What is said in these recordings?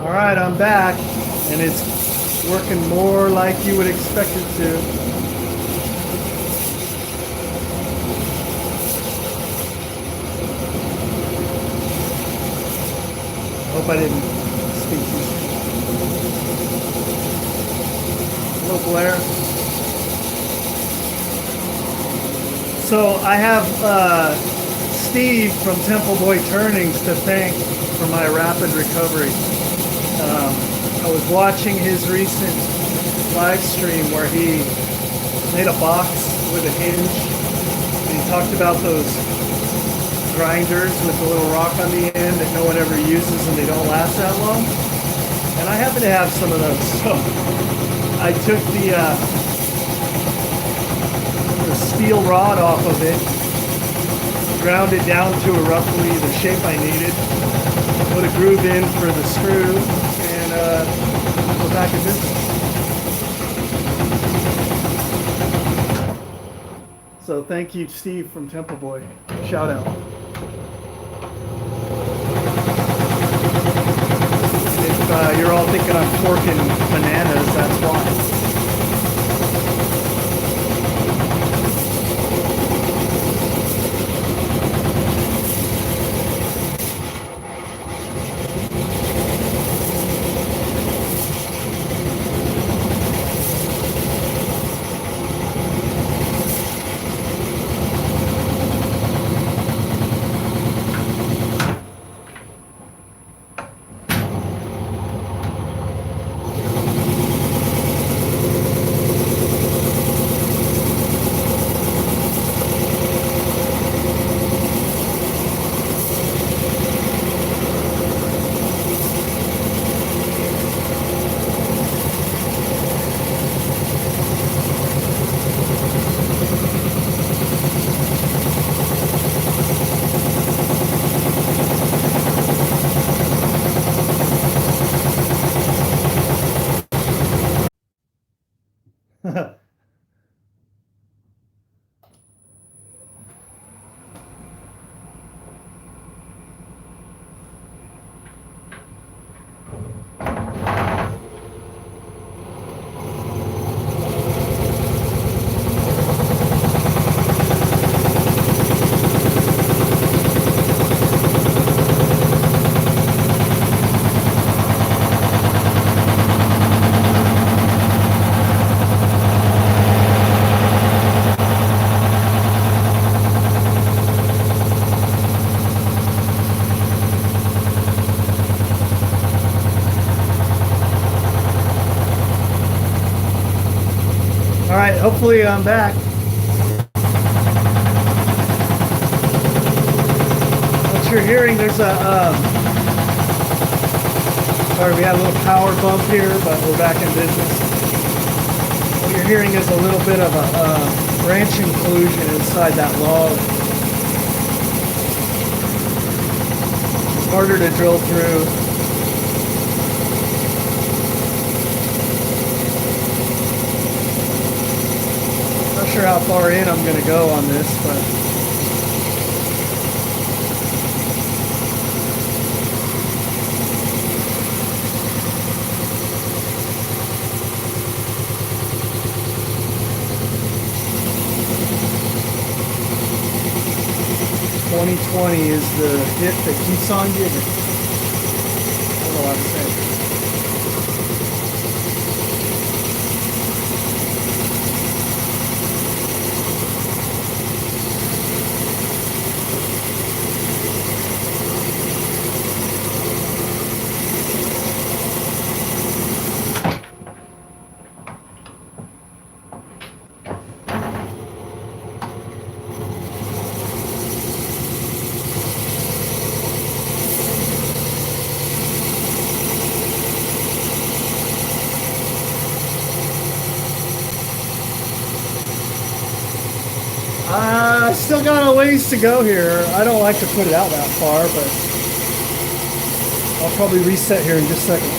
All right, I'm back, and it's working more like you would expect it to. I hope I didn't speak too soon. Hello, Blair. So I have Steve from Temple Boy Turnings to thank for my rapid recovery. I was watching his recent live stream where he made a box with a hinge, and he talked about those grinders with the little rock on the end that no one ever uses and they don't last that long. And I happen to have some of those, so I took the steel rod off of it, ground it down to roughly the shape I needed, put a groove in for the screw, and go back in business. So thank you, Steve from Temple Boy. Shout out. If you're all thinking I'm forking bananas, that's why. Hopefully I'm back. What you're hearing, there's a sorry, we had a little power bump here, but we're back in business. What you're hearing is a little bit of a branching collusion inside that log. It's harder to drill through. Not sure how far in I'm going to go on this, but .2020 is the hit that keeps on giving. I don't know what I'm saying. I still got a ways to go here. I don't like to put it out that far, but I'll probably reset here in just a second.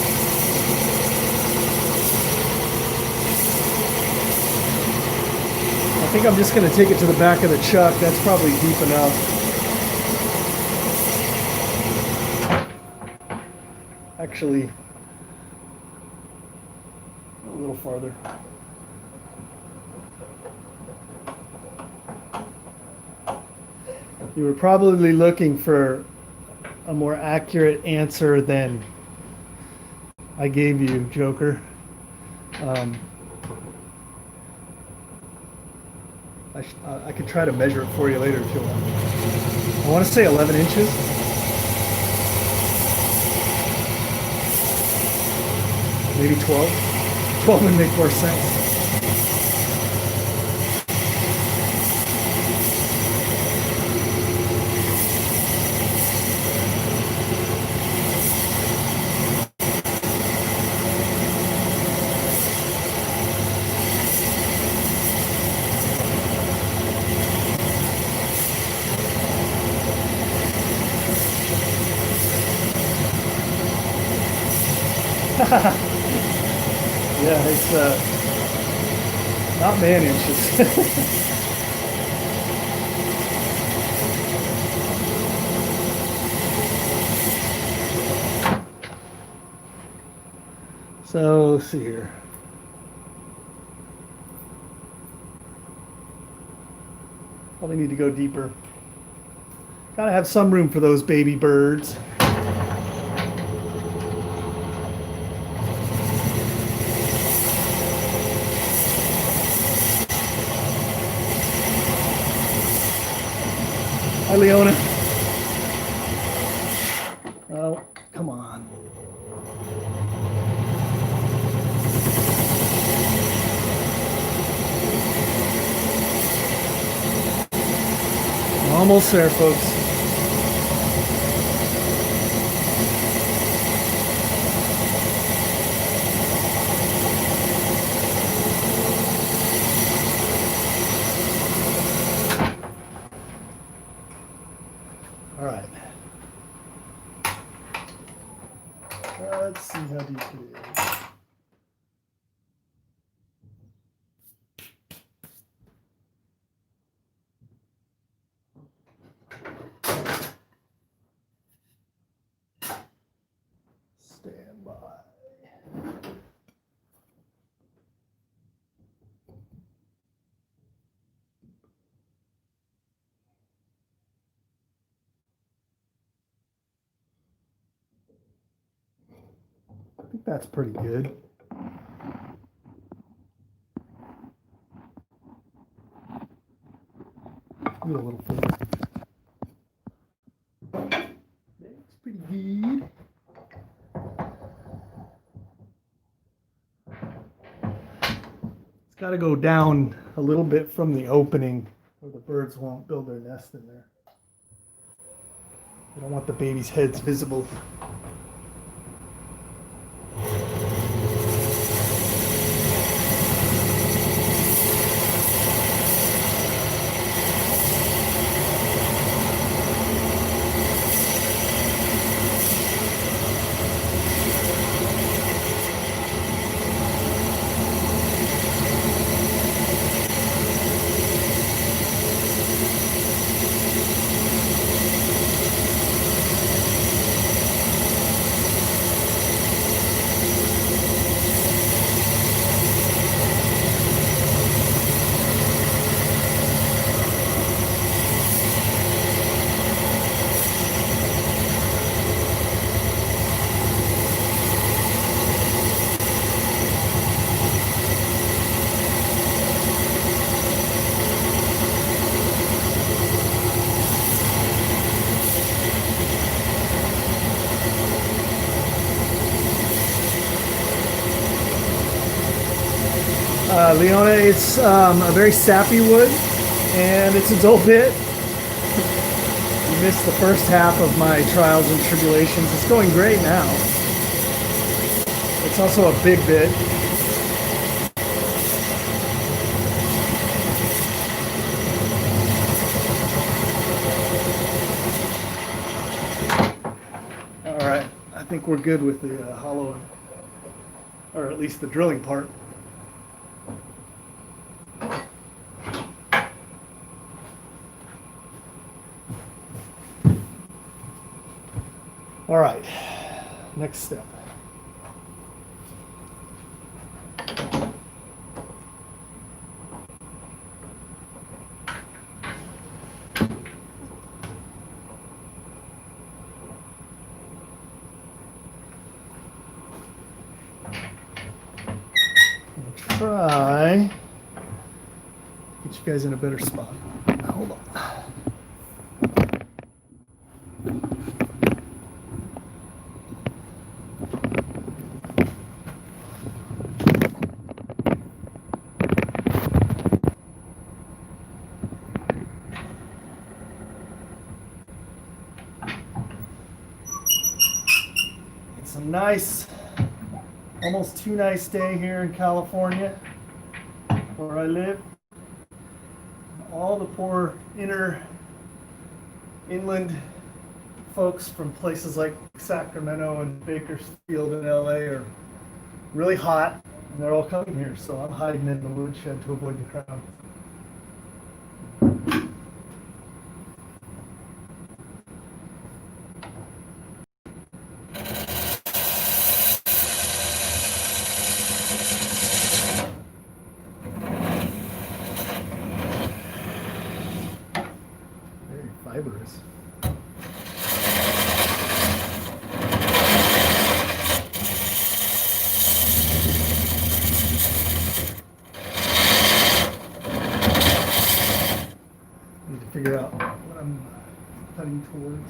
I think I'm just going to take it to the back of the chuck. That's probably deep enough. Actually, little farther. You were probably looking for a more accurate answer than I gave you, Joker. I could try to measure it for you later if you want. I want to say 11 inches. Maybe 12. 12 would make more sense. Yeah, it's not man inches. So let's see here. Probably need to go deeper. Gotta have some room for those baby birds. Hi, Leona. Oh, come on. Almost there, folks. All right. Let's see how deep it is. Stand by. I think that's pretty good. Need a little further. That's pretty good. It's got to go down a little bit from the opening, or the birds won't build their nest in there. I don't want the baby's heads visible. Leona, it's a very sappy wood, and it's a dull bit. You missed the first half of my trials and tribulations. It's going great now. It's also a big bit. All right, I think we're good with the hollow, or at least the drilling part. All right, next step. try get you guys in a better spot. Hold on. It's a nice, almost too nice day here in California, where I live. All the poor inland folks from places like Sacramento and Bakersfield in LA are really hot, and they're all coming here, so I'm hiding in the woodshed to avoid the crowd. Very fibrous. Figure out what I'm cutting towards.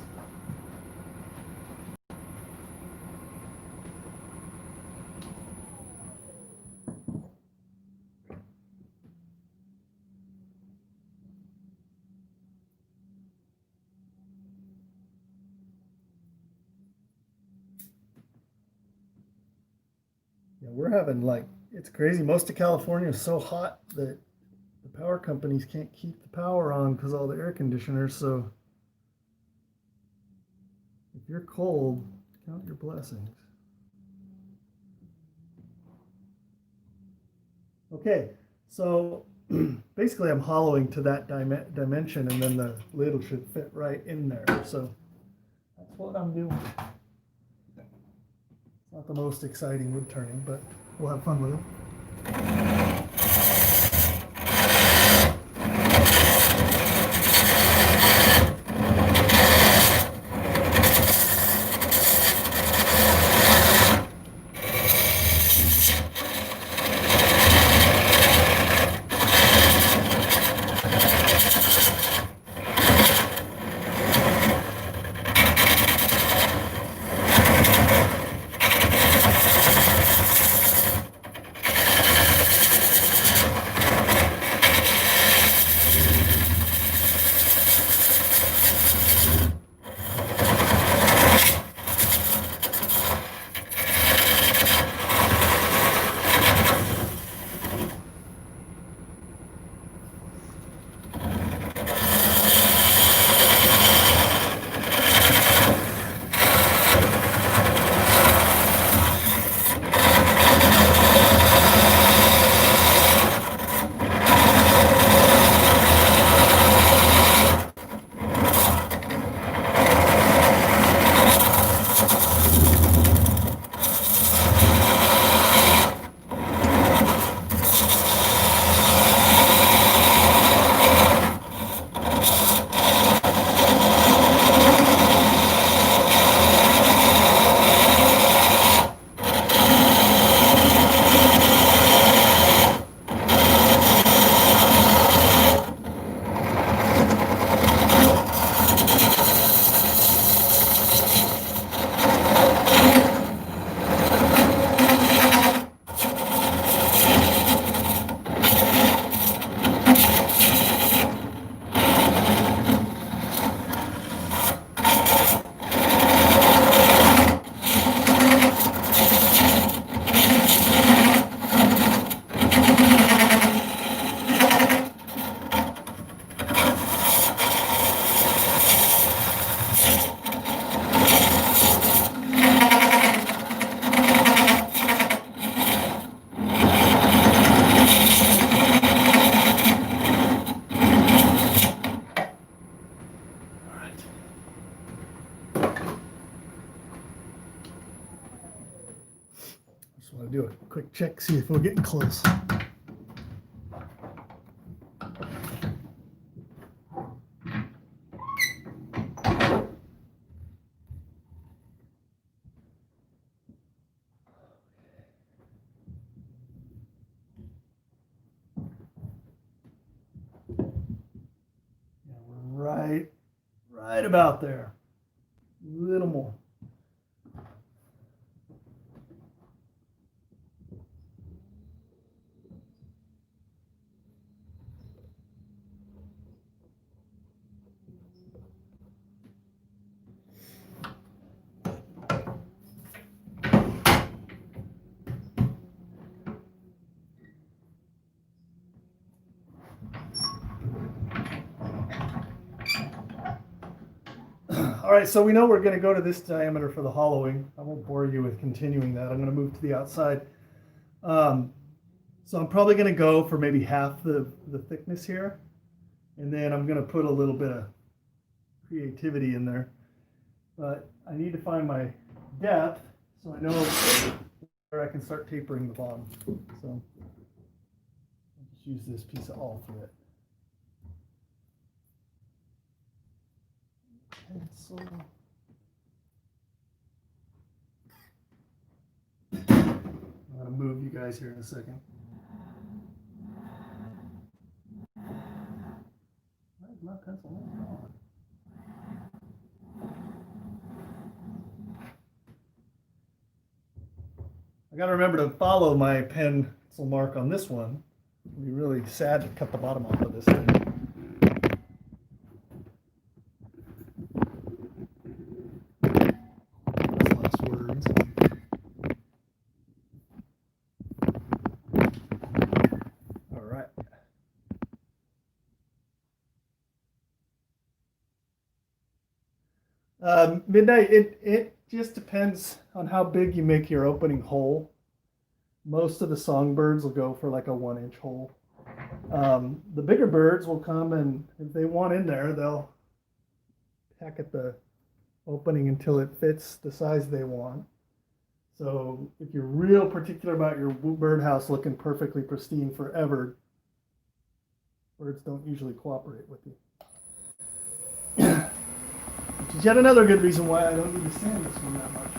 Yeah, we're having it's crazy. Most of California is so hot that the power companies can't keep the power on because all the air conditioners. So if you're cold, count your blessings. Okay, so basically I'm hollowing to that dimension, and then the lid should fit right in there. So that's what I'm doing. It's not the most exciting wood turning, but we'll have fun with it. Just want to do a quick check, see if we're getting close. about there. A little more. All right, so we know we're going to go to this diameter for the hollowing. I won't bore you with continuing that. I'm going to move to the outside. So I'm probably going to go for maybe half the thickness here. And then I'm going to put a little bit of creativity in there. But I need to find my depth so I know where I can start tapering the bottom. So I'll just use this piece of all thread. Pencil. I'm going to move you guys here in a second. Where's my pencil? I got to remember to follow my pencil mark on this one. It'd be really sad to cut the bottom off of this thing. Midnight, it just depends on how big you make your opening hole. Most of the songbirds will go for like a 1-inch hole. The bigger birds will come, and if they want in there, they'll peck at the opening until it fits the size they want. So if you're real particular about your birdhouse looking perfectly pristine forever, birds don't usually cooperate with you. Which is yet another good reason why I don't need to sand this one that much.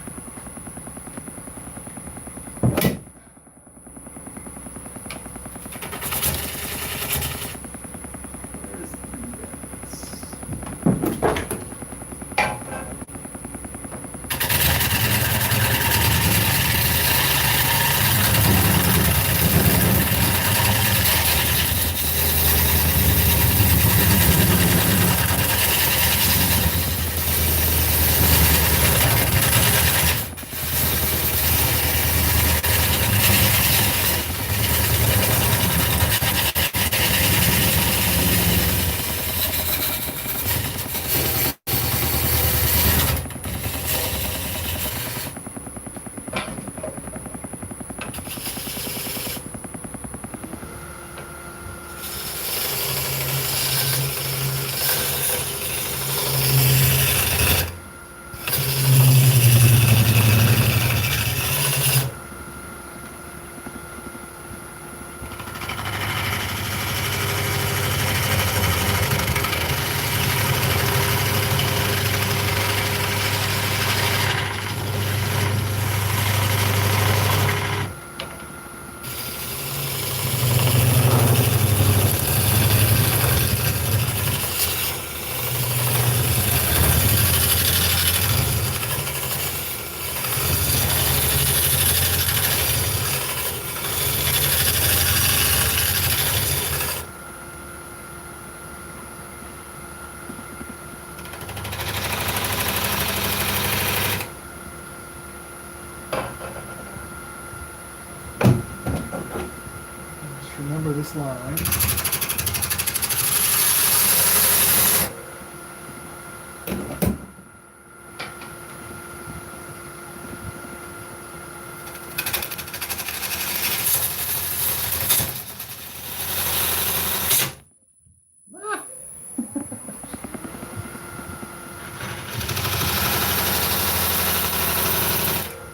Remember this line.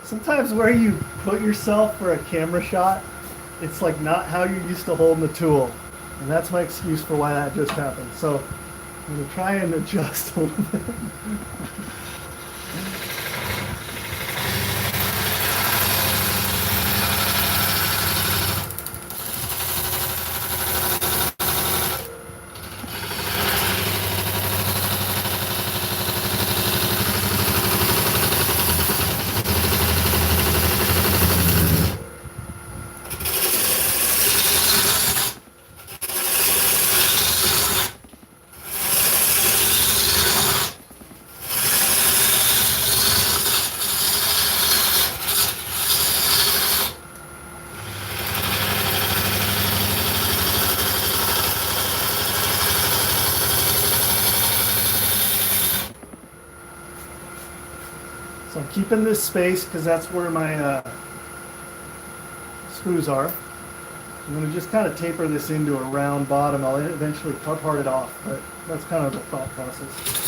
Sometimes where you put yourself for a camera shot, it's like not how you're used to holding the tool. And that's my excuse for why that just happened. So I'm going to try and adjust a little bit. keeping this space because that's where my screws are. I'm going to just kind of taper this into a round bottom. I'll eventually part it off, but that's kind of the thought process.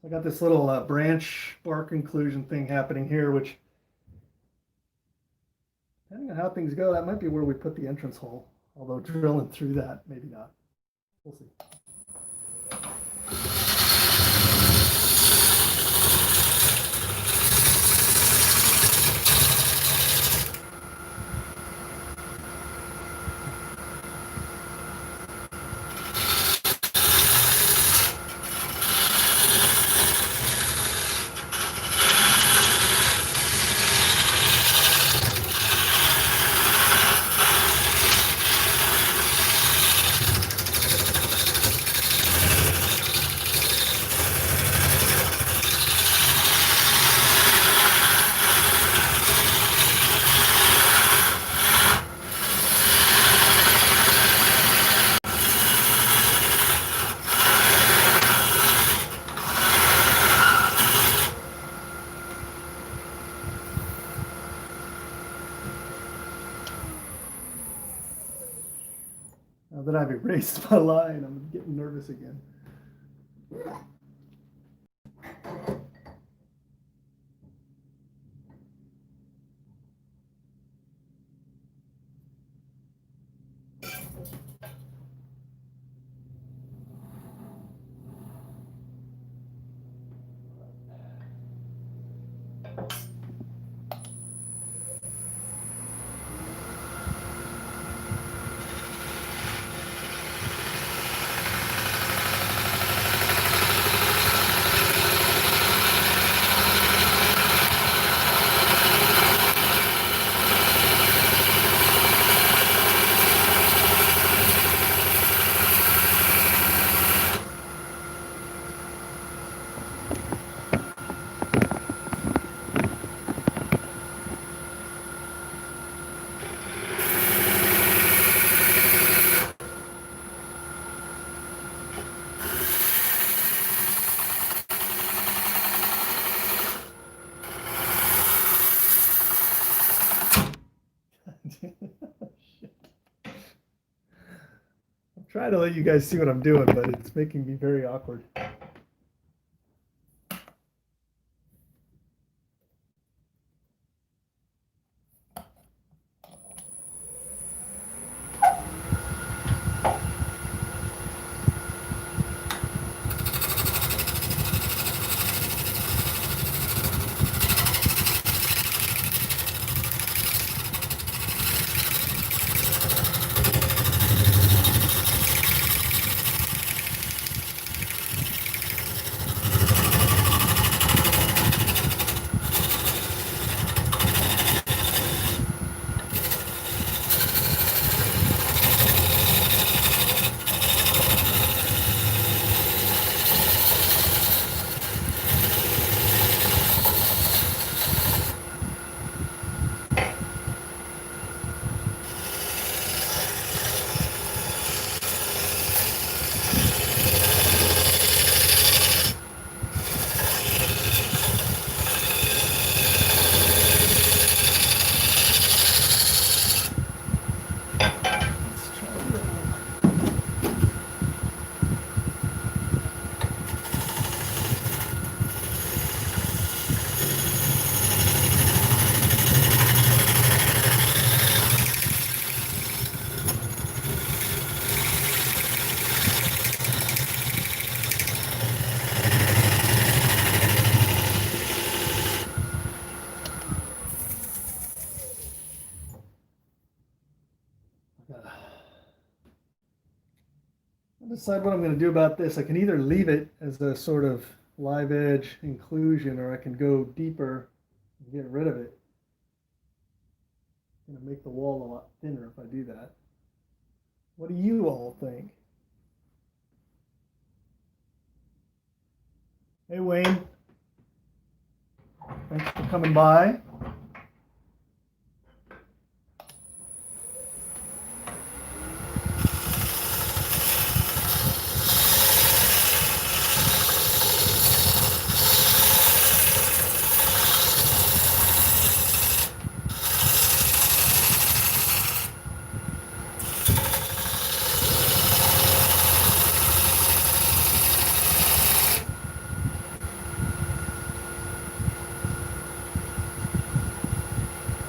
I got this little branch bark inclusion thing happening here, which, depending on how things go, that might be where we put the entrance hole. Although drilling through that, maybe not. We'll see. Now that I've erased my line, I'm getting nervous again. I'm trying to let you guys see what I'm doing, but it's making me very awkward. Decide what I'm going to do about this. I can either leave it as a sort of live edge inclusion, or I can go deeper and get rid of it. I'm going to make the wall a lot thinner if I do that. What do you all think? Hey, Wayne. Thanks for coming by.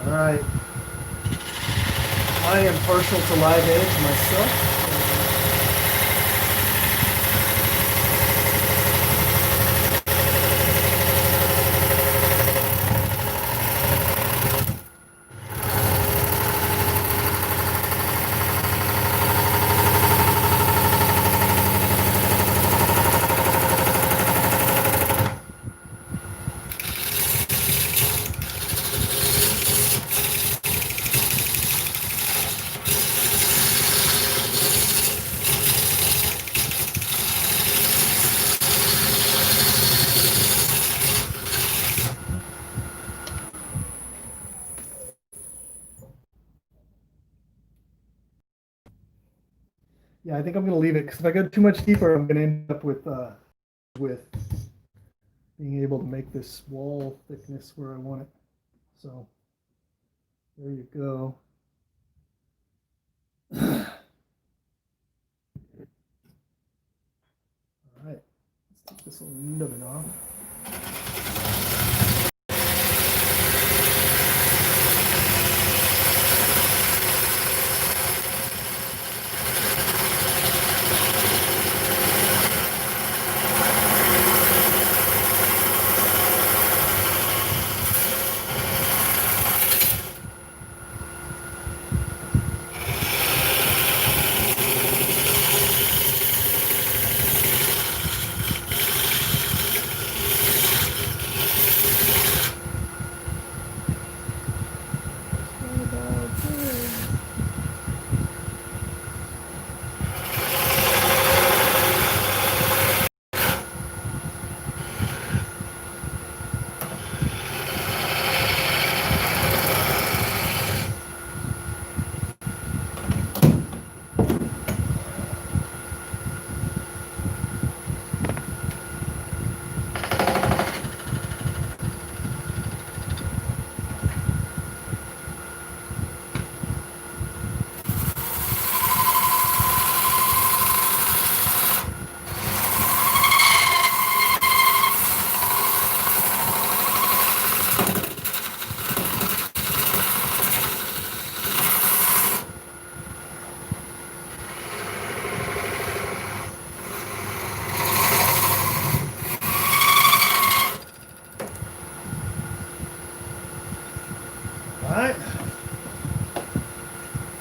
All right. I am partial to live edge myself. Yeah, I think I'm going to leave it because if I go too much deeper, I'm going to end up with being able to make this wall thickness where I want it. So there you go. All right, let's take this little end of it off.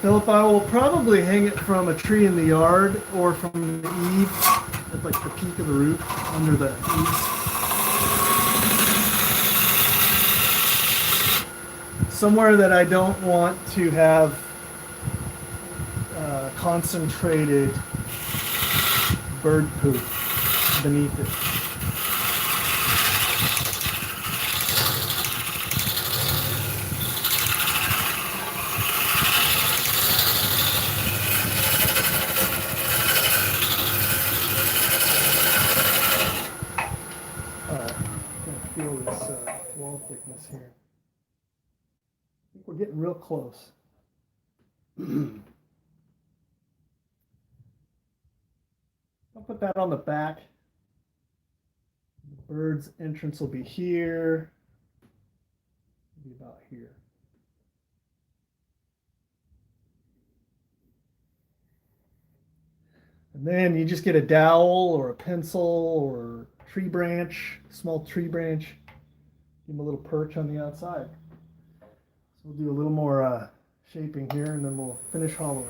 Philip, I will probably hang it from a tree in the yard or from the eaves at like the peak of the roof under the eaves. Somewhere that I don't want to have concentrated bird poop beneath it. Feel this wall thickness here. I think we're getting real close. I'll put that on the back. The bird's entrance will be here. Maybe about here. And then you just get a dowel or a pencil or tree branch, small tree branch. Give them a little perch on the outside. So we'll do a little more shaping here and then we'll finish hollowing.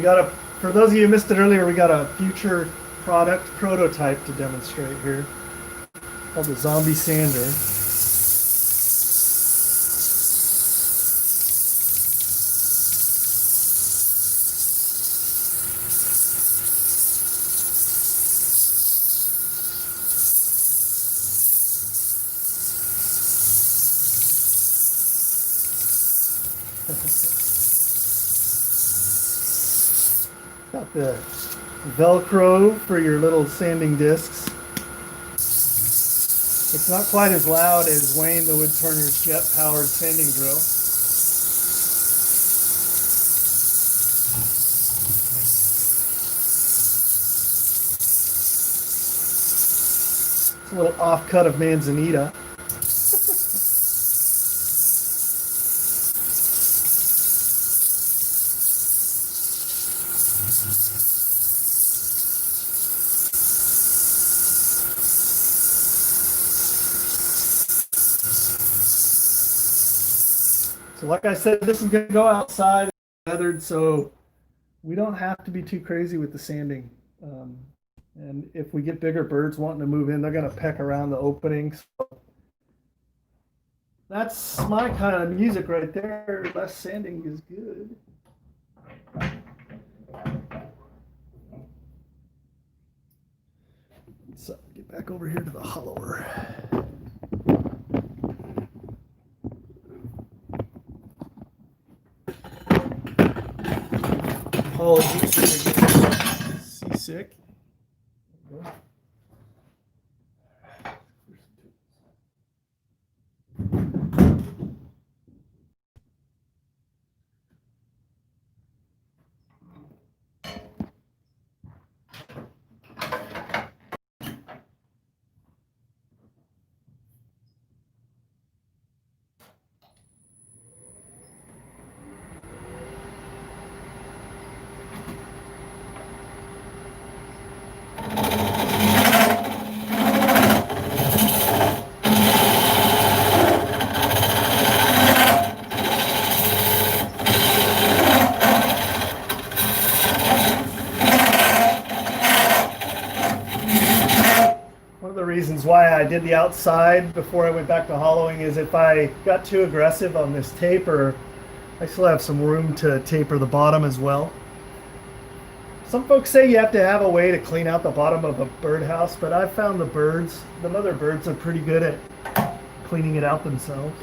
got a, for those of you who missed it earlier, we got a future product prototype to demonstrate here called the Zombie Sander. Got the Velcro for your little sanding discs. It's not quite as loud as Wayne the Woodturner's jet-powered sanding drill. It's a little offcut of Manzanita. So like I said, this is going to go outside, weathered, so we don't have to be too crazy with the sanding. And if we get bigger birds wanting to move in, they're going to peck around the openings. That's my kind of music right there. Less sanding is good. So get back over here to the hollower. Apologies for seasick. Reasons why I did the outside before I went back to hollowing is if I got too aggressive on this taper, I still have some room to taper the bottom as well. Some folks say you have to have a way to clean out the bottom of a birdhouse, but I've found the mother birds are pretty good at cleaning it out themselves.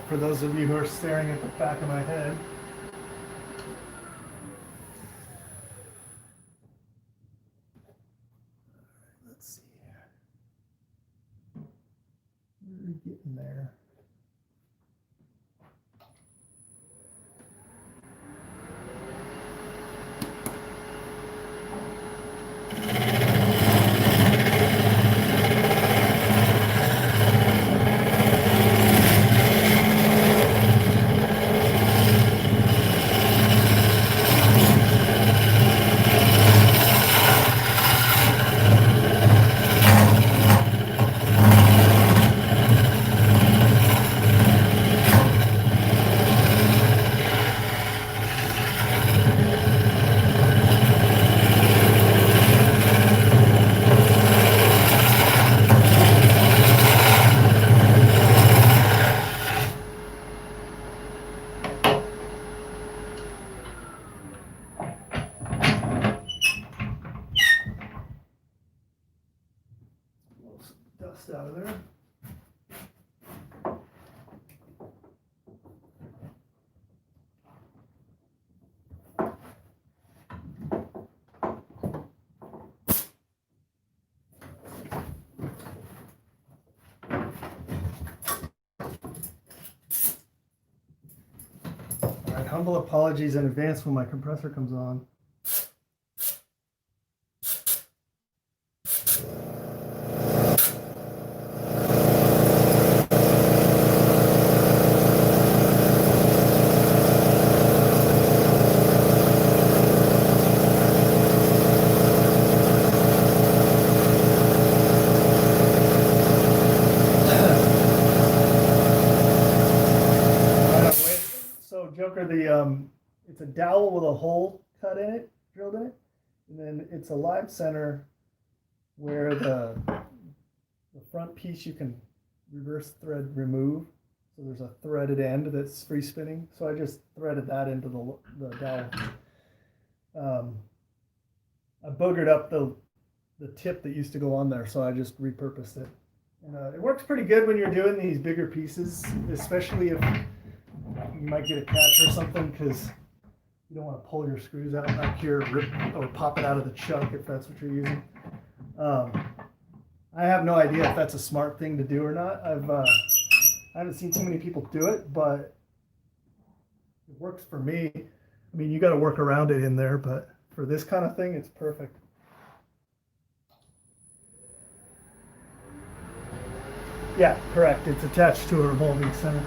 For those of you who are staring at the back of my head. Let's see here. We're getting there. Dust out of there. All right, humble apologies in advance when my compressor comes on. Joker, it's a dowel with a hole cut in it, drilled in it, and then it's a live center where the front piece you can reverse thread remove. So there's a threaded end that's free spinning. So I just threaded that into the dowel. I boogered up the tip that used to go on there, so I just repurposed it. And it works pretty good when you're doing these bigger pieces, especially if you might get a catch or something, because you don't want to pull your screws out back here or pop it out of the chuck if that's what you're using. I have no idea if that's a smart thing to do or not. I haven't seen too many people do it, but it works for me. I mean, you got to work around it in there, but for this kind of thing, it's perfect. Yeah, correct. It's attached to a revolving center.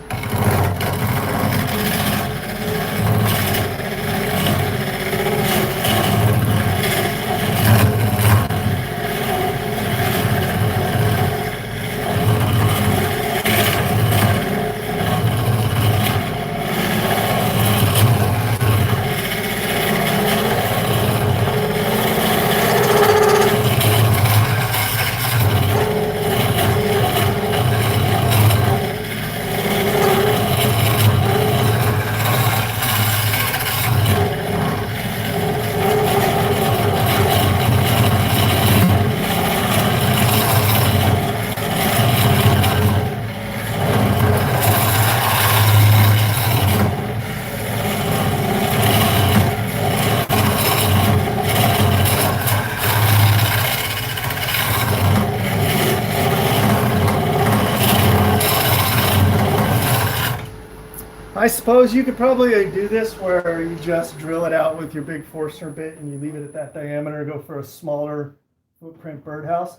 I suppose you could probably do this where you just drill it out with your big Forstner bit and you leave it at that diameter, go for a smaller footprint birdhouse.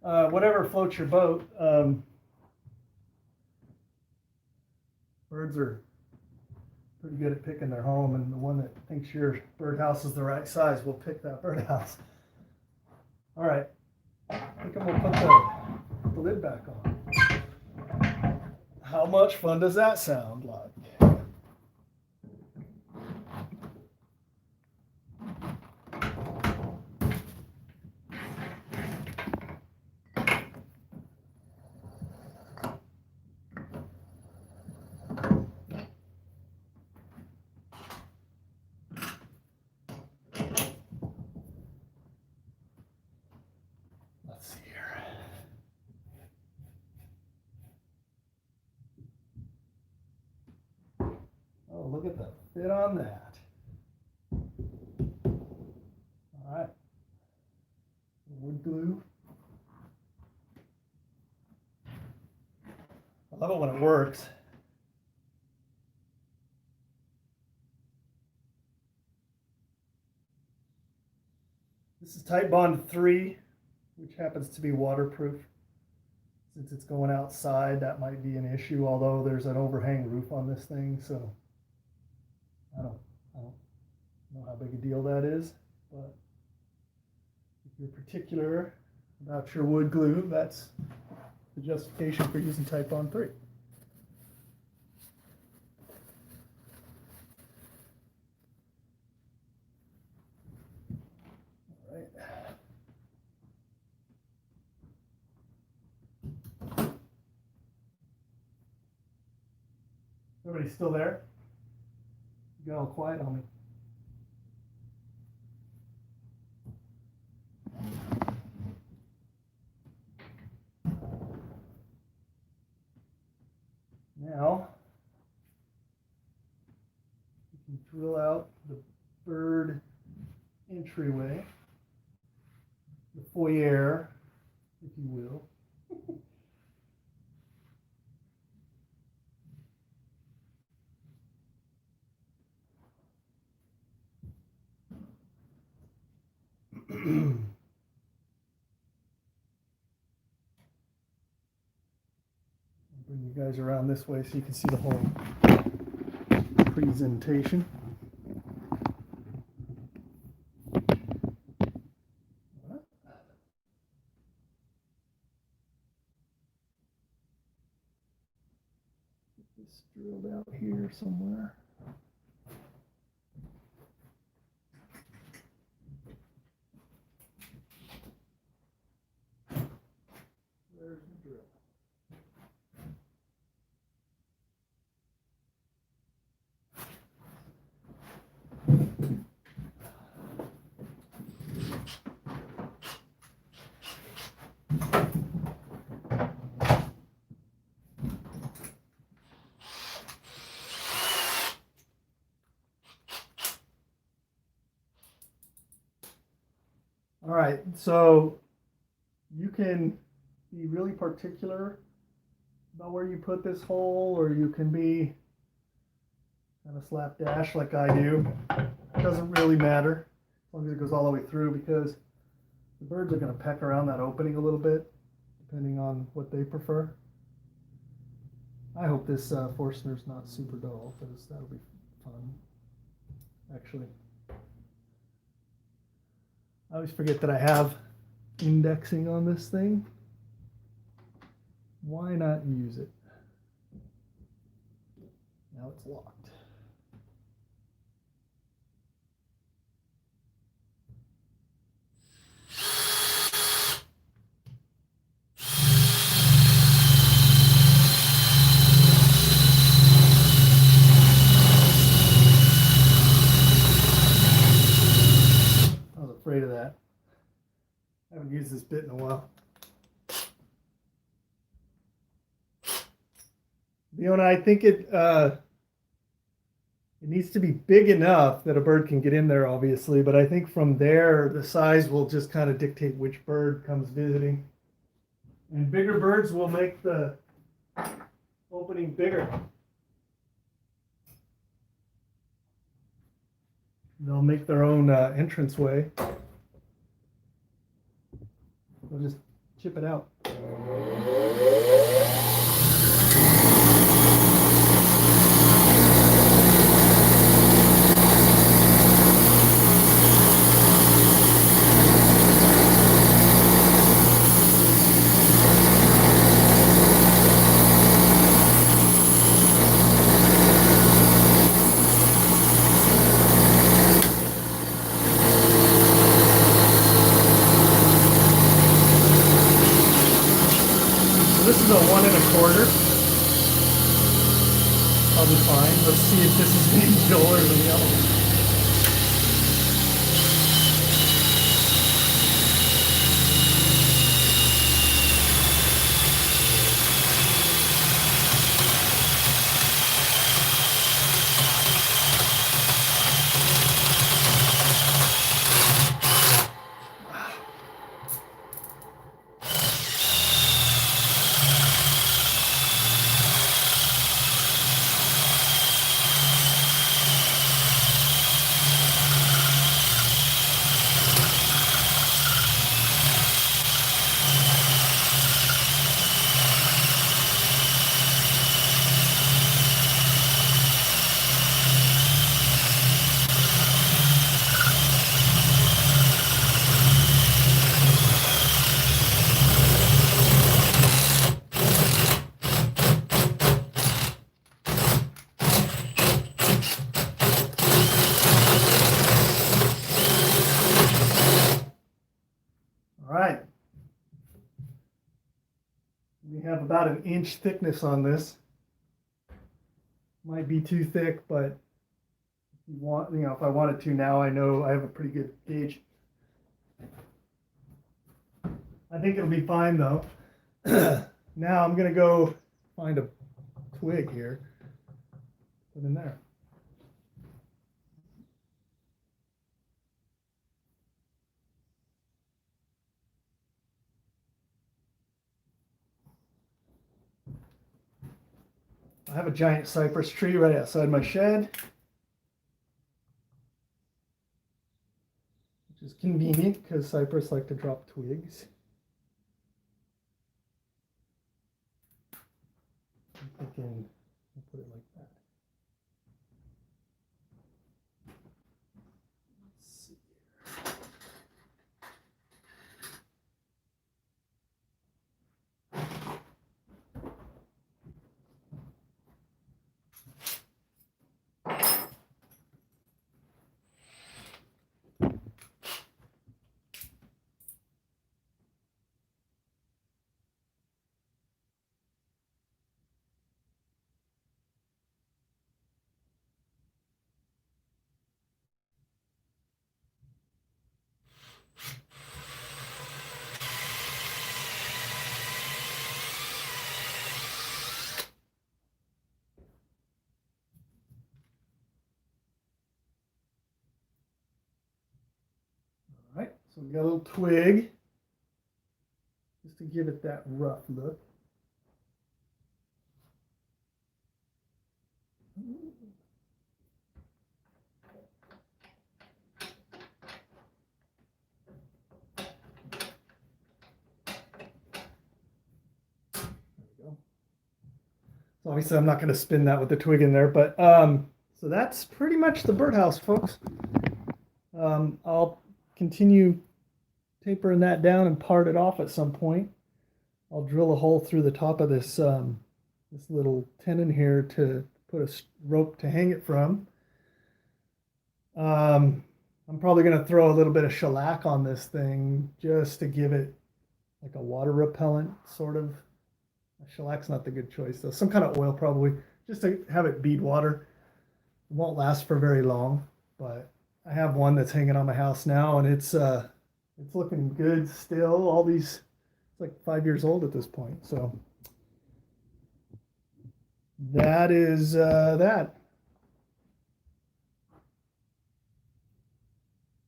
Whatever floats your boat. Birds are pretty good at picking their home, and the one that thinks your birdhouse is the right size will pick that birdhouse. All right, I think I'm gonna put the lid back on. How much fun does that sound like? Let's see here. fit on that. All right. Wood glue. I love it when it works. This is Titebond 3, which happens to be waterproof. Since it's going outside, that might be an issue, although there's an overhang roof on this thing, so I don't know how big a deal that is, but if you're particular about your wood glue, that's the justification for using Titebond 3. All right. Everybody still there? You got all quiet on me. Now, you can drill out the bird entryway, the foyer, if you will. Bring you guys around this way so you can see the whole presentation. Get this drilled out here somewhere. There's the drill. All right, so you can be really particular about where you put this hole, or you can be kind of slapdash like I do. It doesn't really matter as long as it goes all the way through, because the birds are going to peck around that opening a little bit depending on what they prefer. I hope this Forstner's not super dull, because that'll be fun. Actually, I always forget that I have indexing on this thing. Why not use it? Now it's locked. I was afraid of that. I haven't used this bit in a while. I think it needs to be big enough that a bird can get in there, obviously, but I think from there, the size will just kind of dictate which bird comes visiting. And bigger birds will make the opening bigger. They'll make their own entranceway. They'll just chip it out. This is a 1 1/4. I'll be fine. Let's see if this is any duller than the other one. about an inch thickness on this. Might be too thick, but if you want, if I wanted to now, I know I have a pretty good gauge. I think it'll be fine though. Now I'm gonna go find a twig here, put in there. I have a giant cypress tree right outside my shed, which is convenient because cypress like to drop twigs. I'm thinking I'll put it like that. Let's see here. All right, so we got a little twig just to give it that rough look. So obviously I'm not going to spin that with the twig in there, but so that's pretty much the birdhouse, folks. I'll continue tapering that down and part it off at some point. I'll drill a hole through the top of this this little tenon here to put a rope to hang it from. I'm probably going to throw a little bit of shellac on this thing just to give it like a water repellent sort of. Shellac's not the good choice though. Some kind of oil probably, just to have it bead water. It won't last for very long, but I have one that's hanging on my house now, and it's looking good still. All these, it's like 5 years old at this point. So that is that.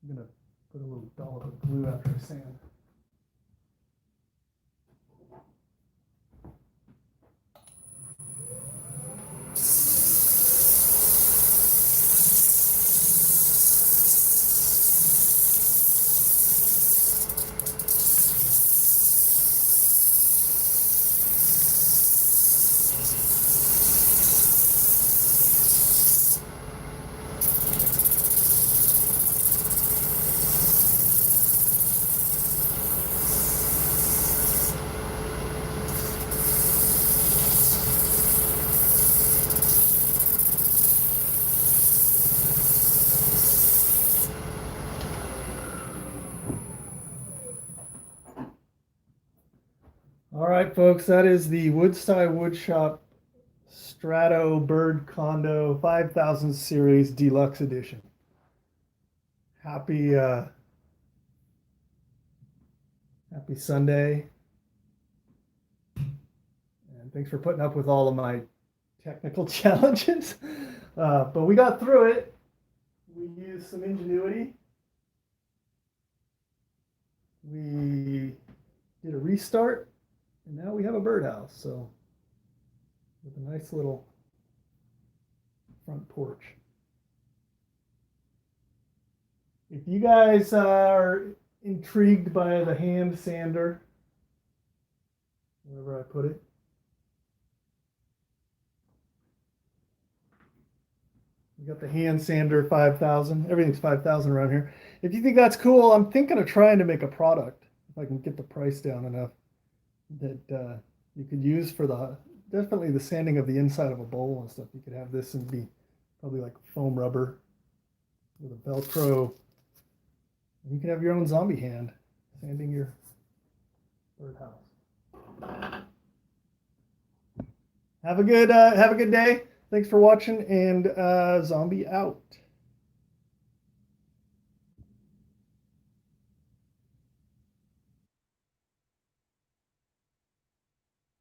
I'm gonna put a little dollop of glue after I sand. All right, folks, that is the Woodstock Woodshop Strato Birdcondo5000 Series Deluxe Edition. Happy Sunday. And thanks for putting up with all of my technical challenges. But we got through it. We used some ingenuity. We did a restart. And now we have a birdhouse, so with a nice little front porch. If you guys are intrigued by the hand sander, wherever I put it, we got the hand sander 5000. Everything's 5000 around here. If you think that's cool, I'm thinking of trying to make a product if I can get the price down enough that you could use for definitely the sanding of the inside of a bowl and stuff. You could have this and be probably like foam rubber with a Velcro. You could have your own zombie hand sanding your birdhouse. Have a good day. Thanks for watching, and zombie out.